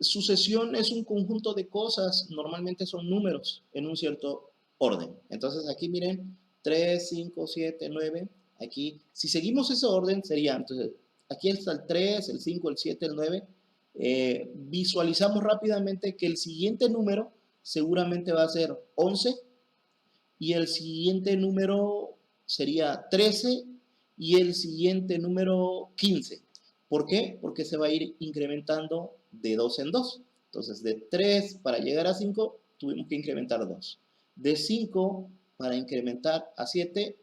sucesión es un conjunto de cosas, normalmente son números en un cierto orden. Entonces aquí miren, 3, 5, 7, 9. Aquí, si seguimos ese orden, sería, entonces, aquí está el 3, el 5, el 7, el 9. Visualizamos rápidamente que el siguiente número seguramente va a ser 11 y el siguiente número sería 13 y el siguiente número 15. ¿Por qué? Porque se va a ir incrementando de 2 en 2. Entonces, de 3 para llegar a 5, tuvimos que incrementar 2. De 5 para incrementar a 7,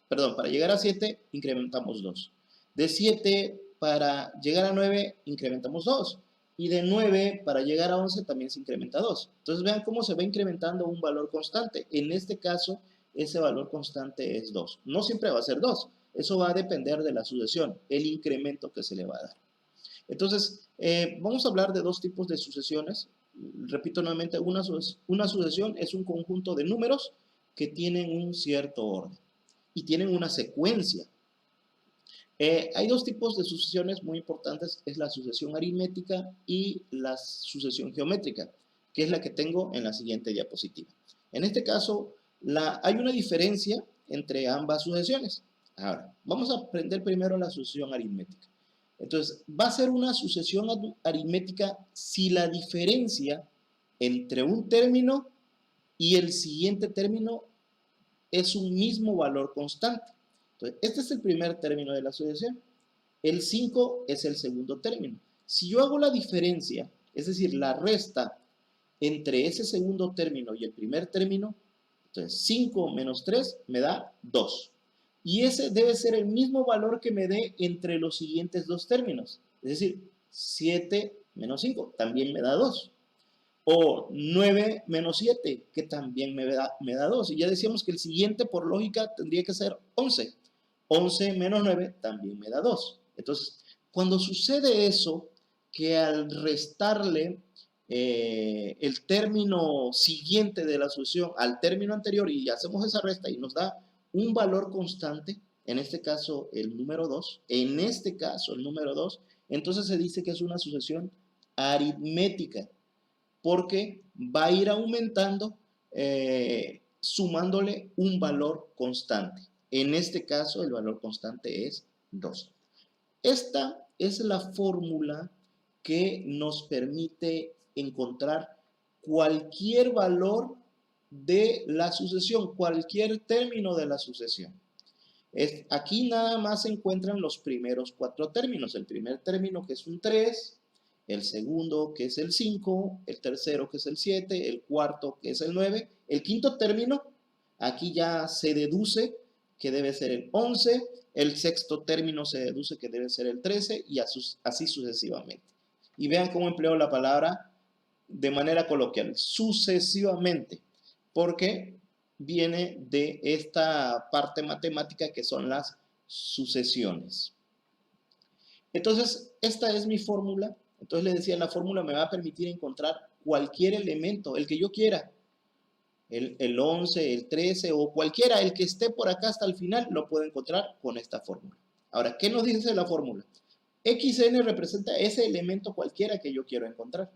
perdón, para llegar a 7, incrementamos 2. De 7 para llegar a 9, incrementamos 2. Y de 9 para llegar a 11 también se incrementa 2. Entonces vean cómo se va incrementando un valor constante. En este caso, ese valor constante es 2. No siempre va a ser 2. Eso va a depender de la sucesión, el incremento que se le va a dar. Entonces, vamos a hablar de dos tipos de sucesiones. Repito nuevamente, una sucesión es un conjunto de números que tienen un cierto orden y tienen una secuencia. Hay dos tipos de sucesiones muy importantes, es la sucesión aritmética y la sucesión geométrica, que es la que tengo en la siguiente diapositiva. En este caso, hay una diferencia entre ambas sucesiones. Ahora, vamos a aprender primero la sucesión aritmética. Entonces, va a ser una sucesión aritmética si la diferencia entre un término y el siguiente término es un mismo valor constante. Entonces, este es el primer término de la sucesión. El 5 es el segundo término. Si yo hago la diferencia, es decir, la resta entre ese segundo término y el primer término, entonces 5 menos 3 me da 2. Y ese debe ser el mismo valor que me dé entre los siguientes dos términos. Es decir, 7 menos 5 también me da 2. O 9 menos 7, que también me da 2. Y ya decíamos que el siguiente, por lógica, tendría que ser 11. 11 menos 9 también me da 2. Entonces, cuando sucede eso, que al restarle el término siguiente de la sucesión al término anterior y hacemos esa resta y nos da un valor constante, en este caso el número 2, en este caso el número 2, entonces se dice que es una sucesión aritmética, porque va a ir aumentando sumándole un valor constante. En este caso el valor constante es 2. Esta es la fórmula que nos permite encontrar cualquier valor de la sucesión, cualquier término de la sucesión. Aquí nada más se encuentran los primeros 4 términos. El primer término, que es un 3, el segundo, que es el 5, el tercero, que es el 7, el cuarto, que es el 9, el quinto término, aquí ya se deduce que debe ser el 11, el sexto término se deduce que debe ser el 13 y así sucesivamente. Y vean cómo empleo la palabra de manera coloquial, sucesivamente, porque viene de esta parte matemática que son las sucesiones. Entonces, esta es mi fórmula. Entonces les decía, la fórmula me va a permitir encontrar cualquier elemento, el que yo quiera. El 11, el 13 o cualquiera, el que esté por acá hasta el final, lo puedo encontrar con esta fórmula. Ahora, ¿qué nos dice la fórmula? Xn representa ese elemento cualquiera que yo quiero encontrar.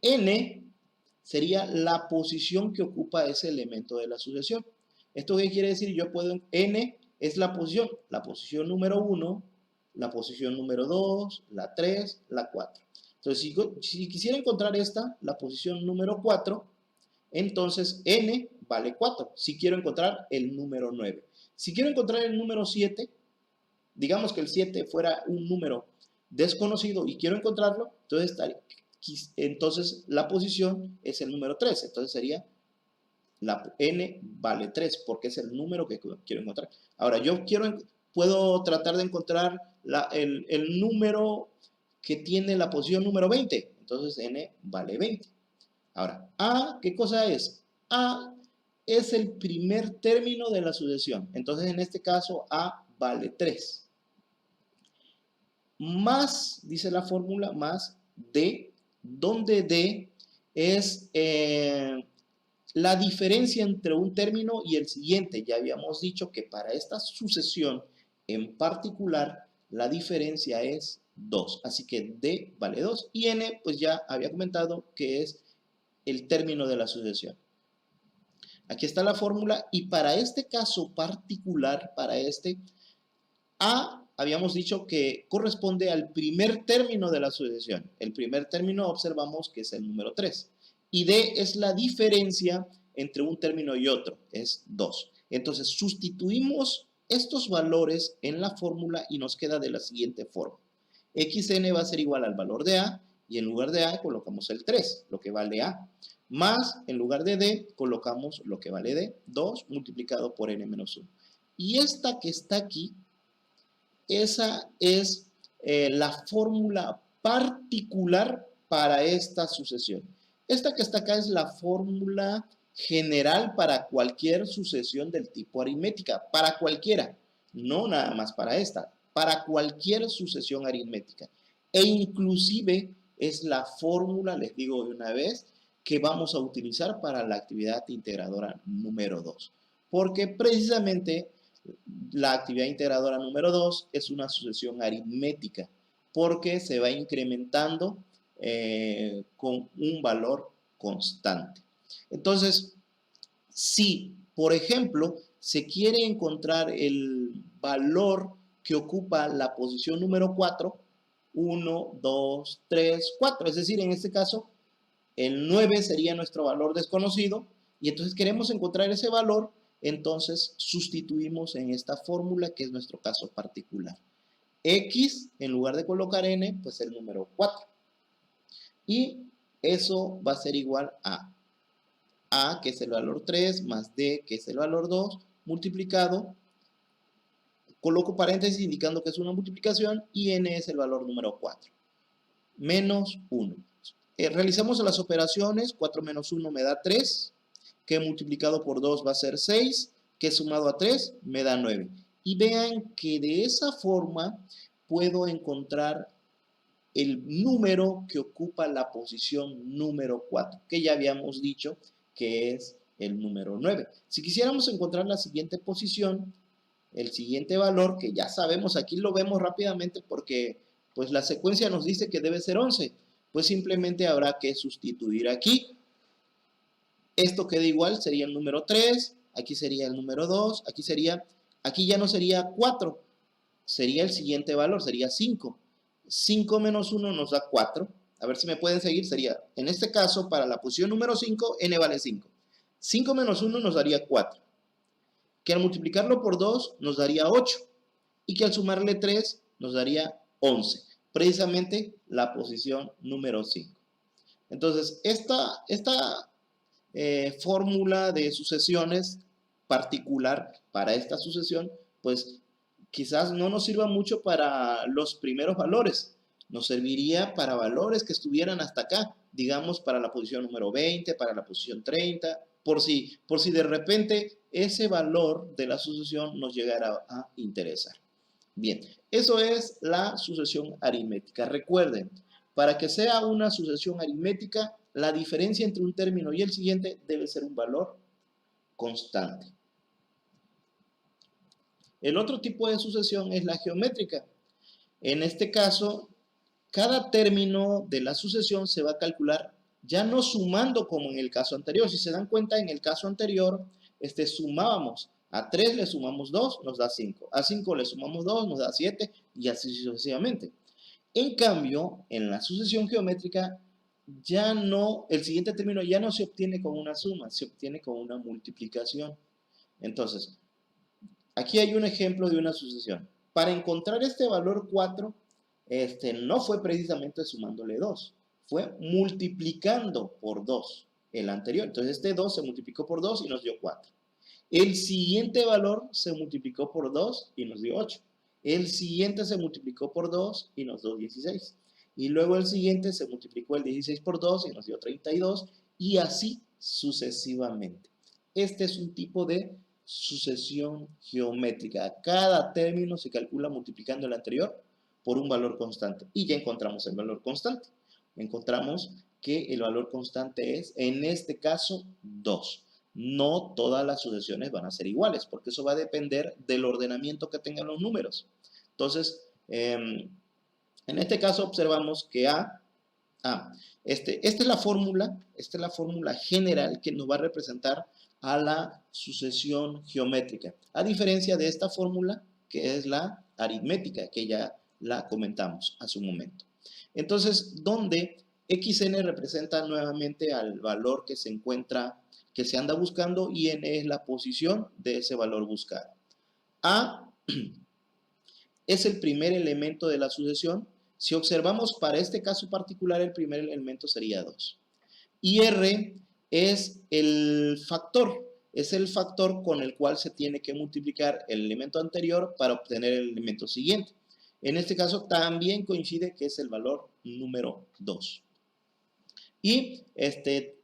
N sería la posición que ocupa ese elemento de la sucesión. ¿Esto qué quiere decir? Yo puedo, N es la posición número 1, la posición número 2, la 3, la 4. Entonces, si quisiera encontrar esta, la posición número 4, entonces N vale 4. Si quiero encontrar el número 9. Si quiero encontrar el número 7, digamos que el 7 fuera un número desconocido y quiero encontrarlo, entonces la posición es el número 3. Entonces sería la N vale 3 porque es el número que quiero encontrar. Ahora, puedo tratar de encontrar el número que tiene la posición número 20. Entonces N vale 20. Ahora, A, ¿qué cosa es? A es el primer término de la sucesión. Entonces, en este caso, A vale 3. Más, dice la fórmula, más D, donde D es la diferencia entre un término y el siguiente. Ya habíamos dicho que para esta sucesión en particular, la diferencia es 2. Así que D vale 2 y N pues ya había comentado que es el término de la sucesión. Aquí está la fórmula y para este caso particular, para este, A habíamos dicho que corresponde al primer término de la sucesión. El primer término observamos que es el número 3 y D es la diferencia entre un término y otro, es 2. Entonces sustituimos estos valores en la fórmula y nos queda de la siguiente forma. XN va a ser igual al valor de A y en lugar de A colocamos el 3, lo que vale A. Más, en lugar de D, colocamos lo que vale D, 2 multiplicado por N menos 1. Y esta que está aquí, esa es la fórmula particular para esta sucesión. Esta que está acá es la fórmula general para cualquier sucesión del tipo aritmética, para cualquiera, no nada más para esta, para cualquier sucesión aritmética. E inclusive es la fórmula, les digo de una vez, que vamos a utilizar para la actividad integradora número 2. Porque precisamente la actividad integradora número 2 es una sucesión aritmética porque se va incrementando con un valor constante. Entonces, si, por ejemplo, se quiere encontrar el valor que ocupa la posición número 4, 1, 2, 3, 4, es decir, en este caso, el 9 sería nuestro valor desconocido y entonces queremos encontrar ese valor, entonces sustituimos en esta fórmula que es nuestro caso particular. X, en lugar de colocar N, pues el número 4. Y eso va a ser igual a, que es el valor 3, más D, que es el valor 2, multiplicado, coloco paréntesis indicando que es una multiplicación, y N es el valor número 4, menos 1. Realizamos las operaciones, 4 menos 1 me da 3, que multiplicado por 2 va a ser 6, que sumado a 3 me da 9. Y vean que de esa forma puedo encontrar el número que ocupa la posición número 4, que ya habíamos dicho que es el número 9. Si quisiéramos encontrar la siguiente posición, el siguiente valor, que ya sabemos, aquí lo vemos rápidamente porque pues la secuencia nos dice que debe ser 11, pues simplemente habrá que sustituir aquí. Esto queda igual, sería el número 3, aquí sería el número 2, aquí ya no sería 4, sería el siguiente valor, sería 5. 5 menos 1 nos da 4. A ver si me pueden seguir, sería, en este caso, para la posición número 5, n vale 5. 5 menos 1 nos daría 4. Que al multiplicarlo por 2 nos daría 8. Y que al sumarle 3 nos daría 11. Precisamente la posición número 5. Entonces, esta fórmula de sucesiones particular para esta sucesión, pues quizás no nos sirva mucho para los primeros valores, nos serviría para valores que estuvieran hasta acá, digamos para la posición número 20, para la posición 30, por si de repente ese valor de la sucesión nos llegara a interesar. Bien, eso es la sucesión aritmética. Recuerden, para que sea una sucesión aritmética, la diferencia entre un término y el siguiente debe ser un valor constante. El otro tipo de sucesión es la geométrica. En este caso, cada término de la sucesión se va a calcular ya no sumando como en el caso anterior. Si se dan cuenta, en el caso anterior, sumábamos. A 3 le sumamos 2, nos da 5. A 5 le sumamos 2, nos da 7 y así sucesivamente. En cambio, en la sucesión geométrica, ya no, el siguiente término ya no se obtiene con una suma, se obtiene con una multiplicación. Entonces, aquí hay un ejemplo de una sucesión. Para encontrar este valor 4, no fue precisamente sumándole 2, fue multiplicando por 2 el anterior. Entonces este 2 se multiplicó por 2 y nos dio 4. El siguiente valor se multiplicó por 2 y nos dio 8. El siguiente se multiplicó por 2 y nos dio 16. Y luego el siguiente se multiplicó el 16 por 2 y nos dio 32 y así sucesivamente. Este es un tipo de sucesión geométrica. Cada término se calcula multiplicando el anterior por un valor constante. Y ya encontramos el valor constante. Encontramos que el valor constante es, en este caso, 2. No todas las sucesiones van a ser iguales, porque eso va a depender del ordenamiento que tengan los números. Entonces, En este caso observamos que esta es la fórmula general que nos va a representar a la sucesión geométrica, a diferencia de esta fórmula que es la aritmética, que ya la comentamos hace un momento. Entonces, donde xn representa nuevamente al valor que se encuentra, que se anda buscando, y n es la posición de ese valor buscado. A es el primer elemento de la sucesión. Si observamos para este caso particular, el primer elemento sería 2. Y R es el factor con el cual se tiene que multiplicar el elemento anterior para obtener el elemento siguiente. En este caso también coincide que es el valor número 2. Y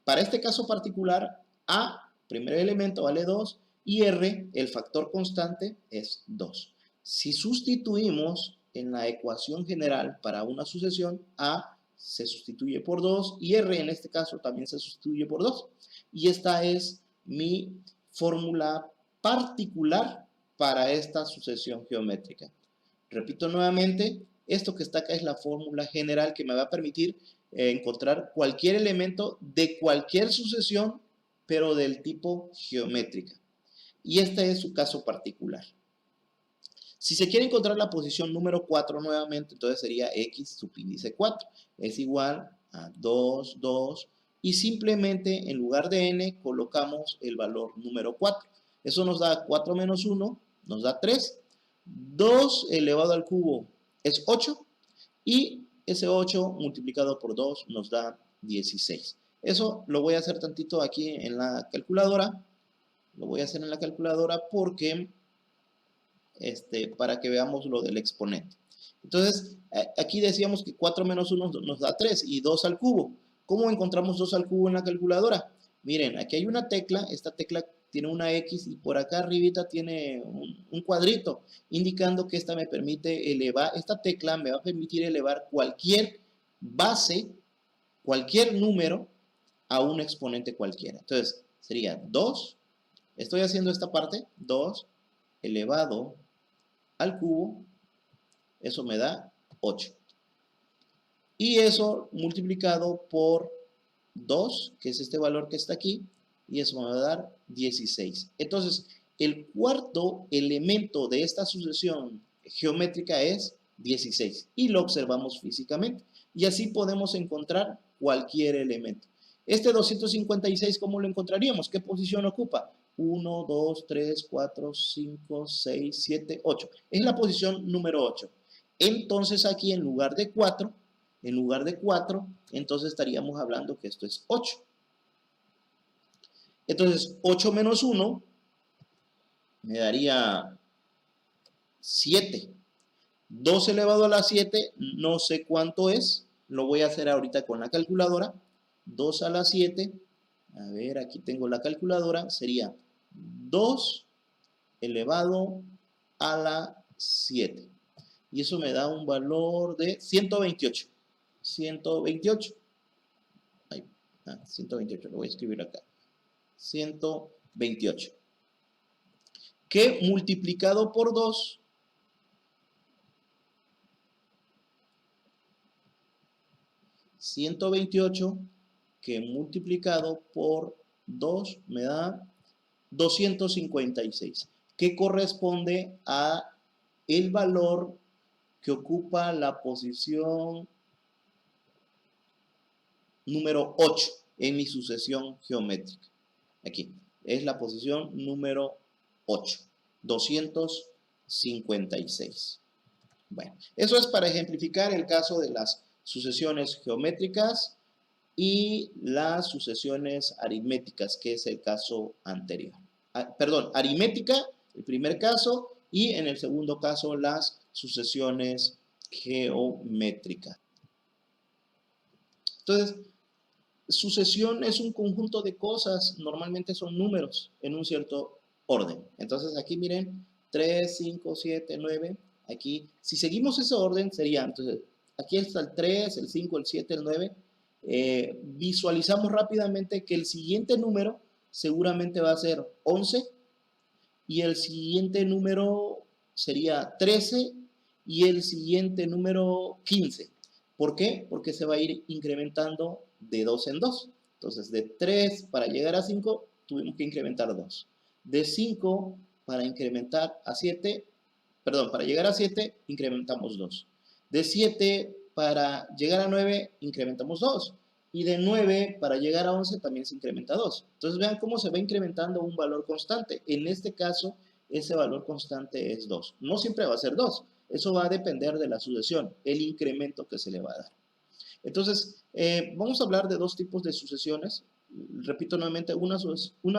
para este caso particular, A, primer elemento, vale 2, y R, el factor constante, es 2. Si sustituimos en la ecuación general para una sucesión, A se sustituye por 2 y R en este caso también se sustituye por 2. Y esta es mi fórmula particular para esta sucesión geométrica. Repito nuevamente, esto que está acá es la fórmula general que me va a permitir encontrar cualquier elemento de cualquier sucesión, pero del tipo geométrica. Y este es su caso particular. Si se quiere encontrar la posición número 4 nuevamente, entonces sería x subíndice 4. Es igual a 2, 2, y simplemente en lugar de n colocamos el valor número 4. Eso nos da 4 menos 1, nos da 3. 2 elevado al cubo es 8, y ese 8 multiplicado por 2 nos da 16. Eso lo voy a hacer tantito aquí en la calculadora. Lo voy a hacer en la calculadora porque para que veamos lo del exponente. Entonces, aquí decíamos que 4 menos 1 nos da 3 y 2 al cubo. ¿Cómo encontramos 2 al cubo en la calculadora? Miren, aquí hay una tecla, esta tecla tiene una X y por acá arribita tiene un cuadrito, indicando que esta tecla me va a permitir elevar cualquier base, cualquier número a un exponente cualquiera. Entonces, sería 2, estoy haciendo esta parte, 2 elevado al cubo, eso me da 8. Y eso multiplicado por 2, que es este valor que está aquí, y eso me va a dar 16. Entonces, el cuarto elemento de esta sucesión geométrica es 16, y lo observamos físicamente. Y así podemos encontrar cualquier elemento. Este 256, ¿cómo lo encontraríamos? ¿Qué posición ocupa? 1, 2, 3, 4, 5, 6, 7, 8. Es la posición número 8. Entonces aquí en lugar de 4, entonces estaríamos hablando que esto es 8. Entonces 8 menos 1 me daría 7. 2 elevado a la 7, no sé cuánto es. Lo voy a hacer ahorita con la calculadora. 2 a la 7, a ver, aquí tengo la calculadora, sería 2 elevado a la 7. Y eso me da un valor de 128. 128. 128, lo voy a escribir acá. 128. Que multiplicado por 2 128 que multiplicado por 2 me da 256, que corresponde a el valor que ocupa la posición número 8 en mi sucesión geométrica. Aquí es la posición número 8, 256. Bueno, eso es para ejemplificar el caso de las sucesiones geométricas y las sucesiones aritméticas, que es el caso anterior. Perdón, aritmética, el primer caso, y en el segundo caso las sucesiones geométricas. Entonces, sucesión es un conjunto de cosas, normalmente son números en un cierto orden. Entonces aquí miren, 3, 5, 7, 9, aquí, si seguimos ese orden sería, entonces, aquí está el 3, el 5, el 7, el 9, visualizamos rápidamente que el siguiente número seguramente va a ser 11 y el siguiente número sería 13 y el siguiente número 15. ¿Por qué? Porque se va a ir incrementando de 2 en 2. Entonces, de 3 para llegar a 5, tuvimos que incrementar 2. De 5 para incrementar a 7, perdón, para llegar a 7, incrementamos 2. De 7 para llegar a 9, incrementamos 2. Y de 9 para llegar a 11 también se incrementa 2. Entonces vean cómo se va incrementando un valor constante. En este caso, ese valor constante es 2. No siempre va a ser 2. Eso va a depender de la sucesión, el incremento que se le va a dar. Entonces, vamos a hablar de dos tipos de sucesiones. Repito nuevamente, una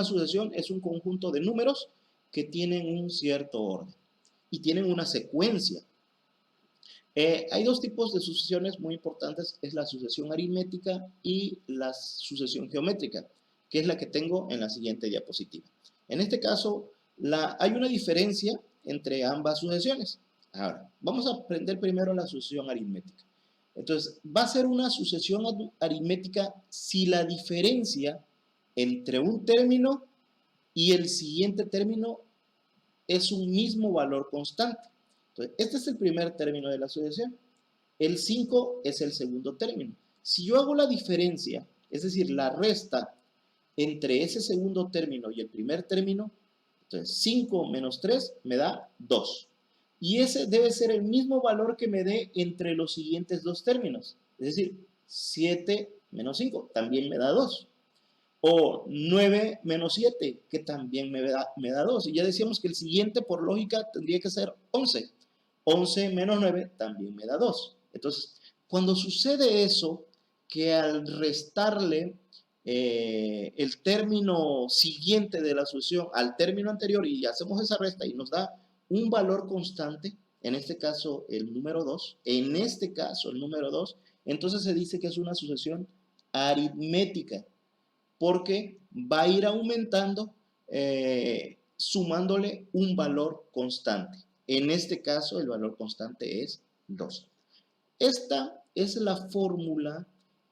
sucesión es un conjunto de números que tienen un cierto orden y tienen una secuencia. Hay dos tipos de sucesiones muy importantes, es la sucesión aritmética y la sucesión geométrica, que es la que tengo en la siguiente diapositiva. En este caso, hay una diferencia entre ambas sucesiones. Ahora, vamos a aprender primero la sucesión aritmética. Entonces, va a ser una sucesión aritmética si la diferencia entre un término y el siguiente término es un mismo valor constante. Entonces, este es el primer término de la sucesión. El 5 es el segundo término. Si yo hago la diferencia, es decir, la resta entre ese segundo término y el primer término, entonces 5 menos 3 me da 2. Y ese debe ser el mismo valor que me dé entre los siguientes dos términos. Es decir, 7 menos 5 también me da 2. O 9 menos 7, que también me da 2. Y ya decíamos que el siguiente, por lógica, tendría que ser 11. 11 menos 9 también me da 2. Entonces, cuando sucede eso, que al restarle el término siguiente de la sucesión al término anterior y hacemos esa resta y nos da un valor constante, en este caso el número 2, entonces se dice que es una sucesión aritmética, porque va a ir aumentando sumándole un valor constante. En este caso el valor constante es 2. Esta es la fórmula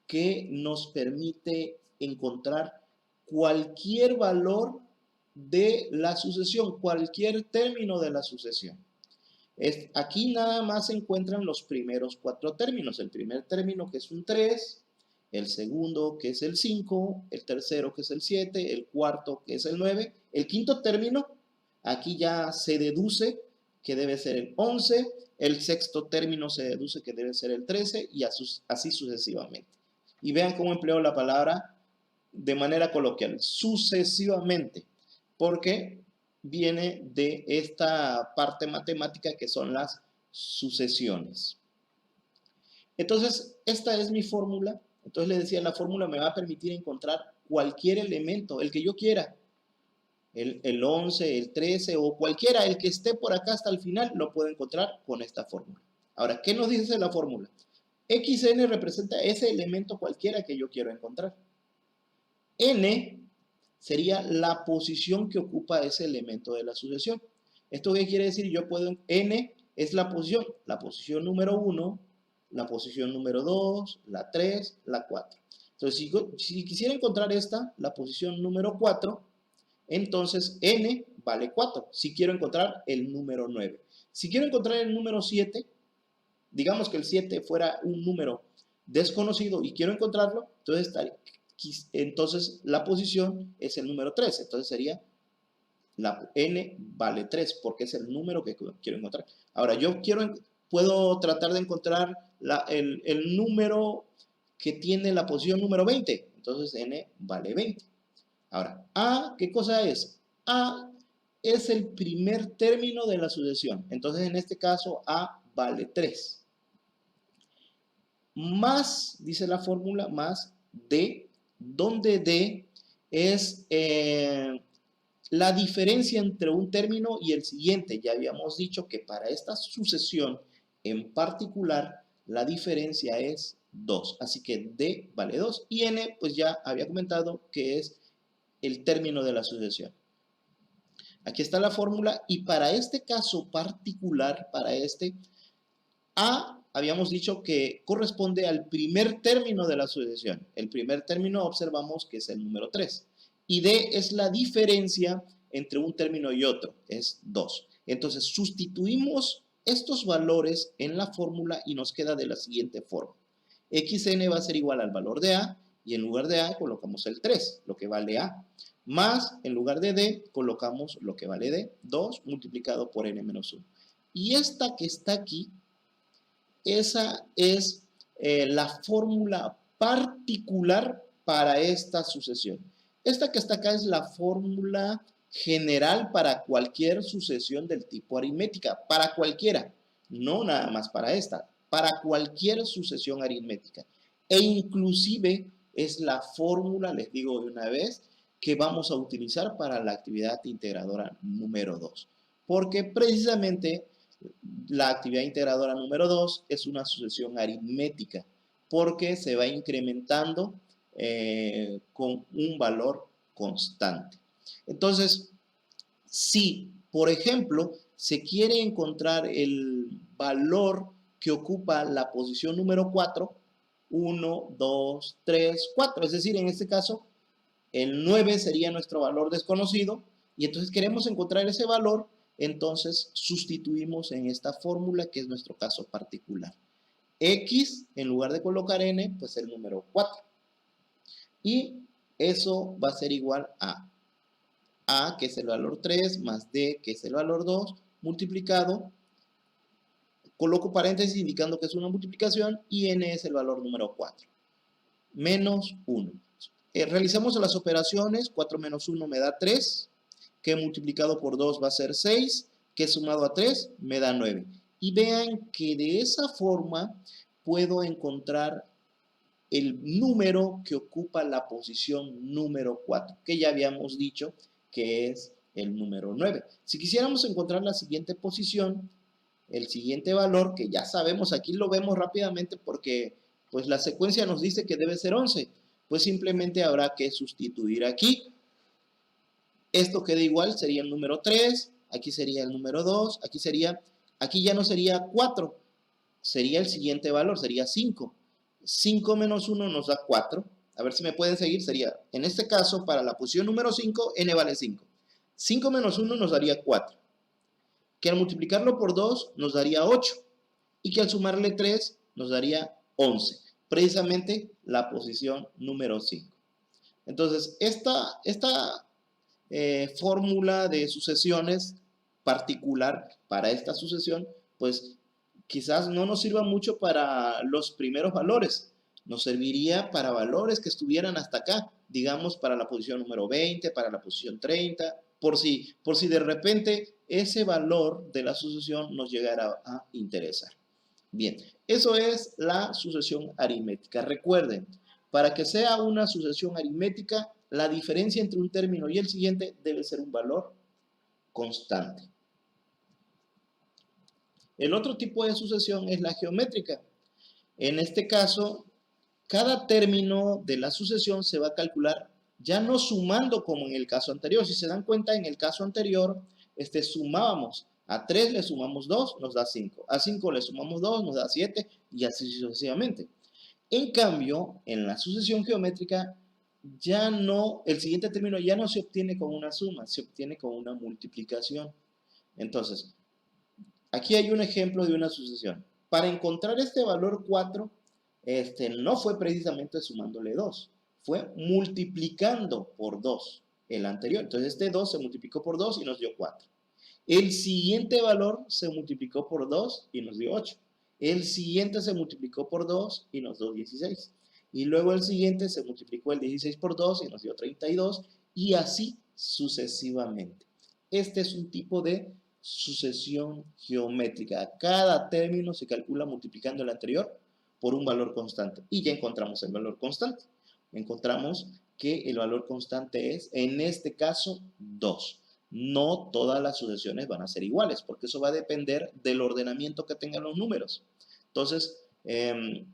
que nos permite encontrar cualquier valor de la sucesión, cualquier término de la sucesión. Aquí nada más se encuentran los primeros 4 términos. El primer término, que es un 3, el segundo, que es el 5, el tercero, que es el 7, el cuarto, que es el 9, el quinto término, aquí ya se deduce que debe ser el 11, el sexto término se deduce que debe ser el 13 y así sucesivamente. Y vean cómo empleo la palabra de manera coloquial, sucesivamente, porque viene de esta parte matemática que son las sucesiones. Entonces, esta es mi fórmula. Entonces les decía, la fórmula me va a permitir encontrar cualquier elemento, el que yo quiera. El 11, el 13 o cualquiera, el que esté por acá hasta el final, lo puedo encontrar con esta fórmula. Ahora, ¿qué nos dice la fórmula? XN representa ese elemento cualquiera que yo quiero encontrar. N sería la posición que ocupa ese elemento de la sucesión. ¿Esto qué quiere decir? Yo puedo, N es la posición número 1, la posición número 2, la 3, la 4. Entonces, si quisiera encontrar la posición número 4, entonces N vale 4. Si quiero encontrar el número 9. Si quiero encontrar el número 7, digamos que el 7 fuera un número desconocido y quiero encontrarlo, entonces la posición es el número 3. Entonces sería la N vale 3 porque es el número que quiero encontrar. Ahora, puedo tratar de encontrar el número que tiene la posición número 20. Entonces N vale 20. Ahora, A, ¿qué cosa es? A es el primer término de la sucesión. Entonces, en este caso, A vale 3. Más, dice la fórmula, más D, donde D es la diferencia entre un término y el siguiente. Ya habíamos dicho que para esta sucesión en particular, la diferencia es 2. Así que D vale 2 y N, pues ya había comentado que es el término de la sucesión. Aquí está la fórmula y para este caso particular, para A, habíamos dicho que corresponde al primer término de la sucesión. El primer término observamos que es el número 3. Y D es la diferencia entre un término y otro, es 2. Entonces sustituimos estos valores en la fórmula y nos queda de la siguiente forma. xn va a ser igual al valor de a, y en lugar de a colocamos el 3, lo que vale a, más en lugar de d colocamos lo que vale d, 2 multiplicado por n menos 1. Y esta que está aquí, esa es la fórmula particular para esta sucesión. Esta que está acá es la fórmula general para cualquier sucesión del tipo aritmética, para cualquiera, no nada más para esta, para cualquier sucesión aritmética. E inclusive es la fórmula, les digo de una vez, que vamos a utilizar para la actividad integradora número 2. Porque precisamente la actividad integradora número 2 es una sucesión aritmética, porque se va incrementando con un valor constante. Entonces, si, por ejemplo, se quiere encontrar el valor que ocupa la posición número 4, 1, 2, 3, 4, es decir, en este caso, el 9 sería nuestro valor desconocido, y entonces queremos encontrar ese valor, entonces sustituimos en esta fórmula que es nuestro caso particular. X, en lugar de colocar n, pues el número 4. Y eso va a ser igual a A, que es el valor 3, más D, que es el valor 2, multiplicado, coloco paréntesis indicando que es una multiplicación, y n es el valor número 4, menos 1. Realizamos las operaciones, 4 menos 1 me da 3, que multiplicado por 2 va a ser 6, que sumado a 3 me da 9. Y vean que de esa forma puedo encontrar el número que ocupa la posición número 4, que ya habíamos dicho que es el número 9. Si quisiéramos encontrar la siguiente posición, el siguiente valor, que ya sabemos, aquí lo vemos rápidamente porque pues la secuencia nos dice que debe ser 11, pues simplemente habrá que sustituir aquí. Esto queda igual, sería el número 3, aquí sería el número 2, aquí ya no sería 4, sería el siguiente valor, sería 5. 5 menos 1 nos da 4. A ver si me pueden seguir, sería, en este caso, para la posición número 5, n vale 5. 5 menos 1 nos daría 4. Que al multiplicarlo por 2 nos daría 8. Y que al sumarle 3 nos daría 11. Precisamente la posición número 5. Entonces, esta fórmula de sucesiones particular para esta sucesión, pues quizás no nos sirva mucho para los primeros valores, nos serviría para valores que estuvieran hasta acá, digamos para la posición número 20, para la posición 30, por si de repente ese valor de la sucesión nos llegara a interesar. Bien, eso es la sucesión aritmética. Recuerden, para que sea una sucesión aritmética, la diferencia entre un término y el siguiente debe ser un valor constante. El otro tipo de sucesión es la geométrica. En este caso, cada término de la sucesión se va a calcular ya no sumando como en el caso anterior. Si se dan cuenta, en el caso anterior, sumábamos. A 3 le sumamos 2, nos da 5. A 5 le sumamos 2, nos da 7, y así sucesivamente. En cambio, en la sucesión geométrica, ya no, el siguiente término ya no se obtiene con una suma, se obtiene con una multiplicación. Entonces, aquí hay un ejemplo de una sucesión. Para encontrar este valor 4, no fue precisamente sumándole 2, fue multiplicando por 2 el anterior. Entonces este 2 se multiplicó por 2 y nos dio 4. El siguiente valor se multiplicó por 2 y nos dio 8. El siguiente se multiplicó por 2 y nos dio 16. Y luego el siguiente se multiplicó el 16 por 2 y nos dio 32, y así sucesivamente. Este es un tipo de sucesión geométrica. Cada término se calcula multiplicando el anterior por un valor constante. Y ya encontramos el valor constante. Encontramos que el valor constante es, en este caso, 2. No todas las sucesiones van a ser iguales, porque eso va a depender del ordenamiento que tengan los números. Entonces, en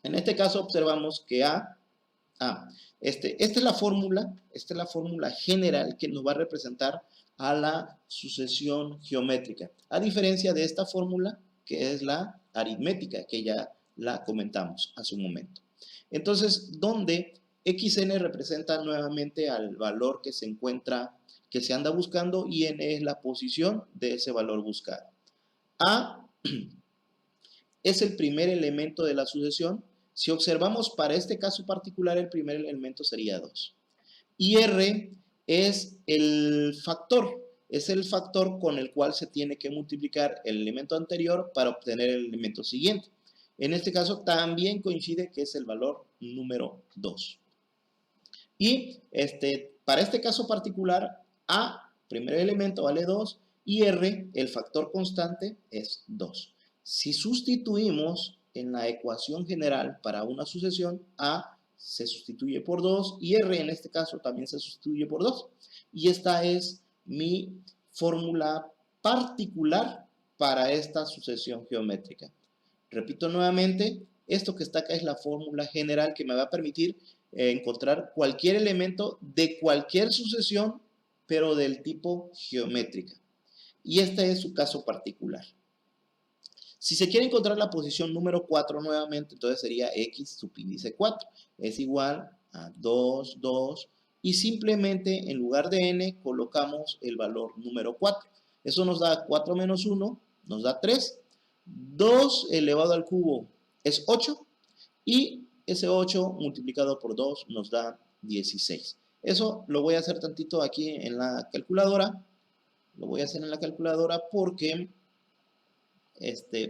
este caso observamos que esta es la fórmula general que nos va a representar a la sucesión geométrica, a diferencia de esta fórmula que es la aritmética, que ya la comentamos hace un momento. Entonces, donde xn representa nuevamente al valor que se encuentra, que se anda buscando, y n es la posición de ese valor buscado. A es el primer elemento de la sucesión. Si observamos para este caso particular, el primer elemento sería 2. Y R es el factor con el cual se tiene que multiplicar el elemento anterior para obtener el elemento siguiente. En este caso también coincide que es el valor número 2. Y para este caso particular, A, primer elemento, vale 2, y R, el factor constante, es 2. Si sustituimos en la ecuación general para una sucesión, A se sustituye por 2 y R en este caso también se sustituye por 2. Y esta es mi fórmula particular para esta sucesión geométrica. Repito nuevamente, esto que está acá es la fórmula general que me va a permitir encontrar cualquier elemento de cualquier sucesión, pero del tipo geométrica. Y este es su caso particular. Si se quiere encontrar la posición número 4 nuevamente, entonces sería x subíndice 4. Es igual a 2, 2, y simplemente en lugar de n colocamos el valor número 4. Eso nos da 4 menos 1, nos da 3. 2 elevado al cubo es 8, y ese 8 multiplicado por 2 nos da 16. Eso lo voy a hacer tantito aquí en la calculadora. Lo voy a hacer en la calculadora porque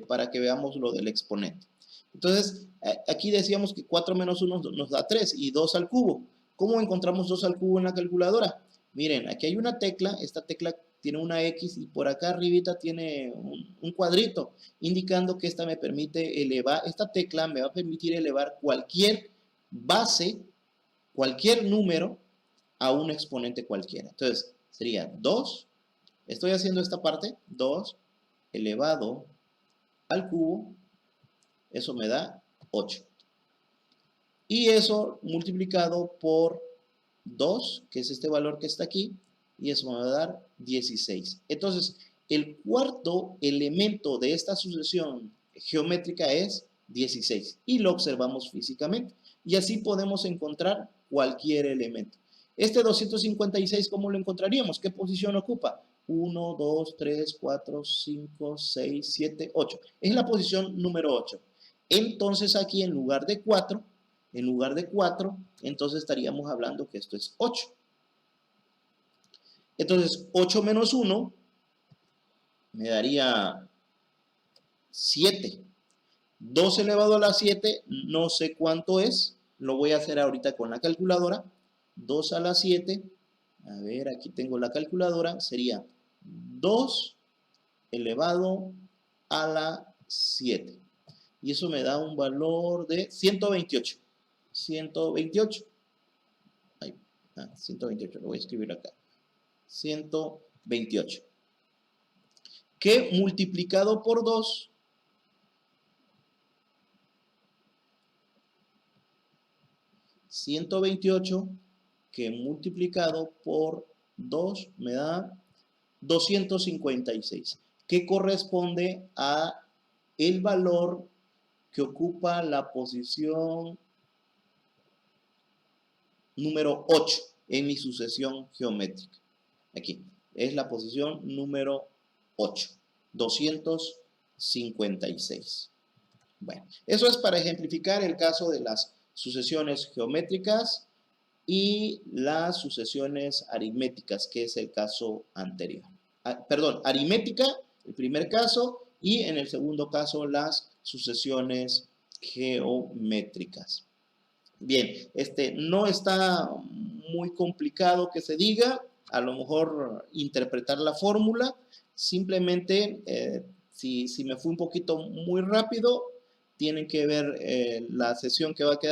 para que veamos lo del exponente. Entonces, aquí decíamos que 4 menos 1 nos da 3 y 2 al cubo. ¿Cómo encontramos 2 al cubo en la calculadora? Miren, aquí hay una tecla, esta tecla tiene una X y por acá arribita tiene un cuadrito, indicando que esta me permite elevar, esta tecla me va a permitir elevar cualquier base, cualquier número a un exponente cualquiera. Entonces, sería 2, estoy haciendo esta parte, 2 elevado al cubo, eso me da 8. Y eso multiplicado por 2, que es este valor que está aquí, y eso me va a dar 16. Entonces, el cuarto elemento de esta sucesión geométrica es 16, y lo observamos físicamente. Y así podemos encontrar cualquier elemento. Este 256, ¿cómo lo encontraríamos? ¿Qué posición ocupa? 1, 2, 3, 4, 5, 6, 7, 8. Es la posición número 8. Entonces aquí en lugar de 4, entonces estaríamos hablando que esto es 8. Entonces 8 menos 1 me daría 7. 2 elevado a la 7, no sé cuánto es. Lo voy a hacer ahorita con la calculadora. 2 a la 7, a ver, aquí tengo la calculadora, sería 2 elevado a la 7. Y eso me da un valor de 128. 128. 128, lo voy a escribir acá. 128. Que multiplicado por 2, que multiplicado por 2 me da 256, que corresponde a el valor que ocupa la posición número 8 en mi sucesión geométrica. Aquí es la posición número 8, 256. Bueno, eso es para ejemplificar el caso de las sucesiones geométricas y las sucesiones aritméticas, que es el caso anterior. Perdón, aritmética, el primer caso, y en el segundo caso las sucesiones geométricas. Bien, no está muy complicado que se diga, a lo mejor interpretar la fórmula, simplemente si me fui un poquito muy rápido, tienen que ver la sesión que va a quedar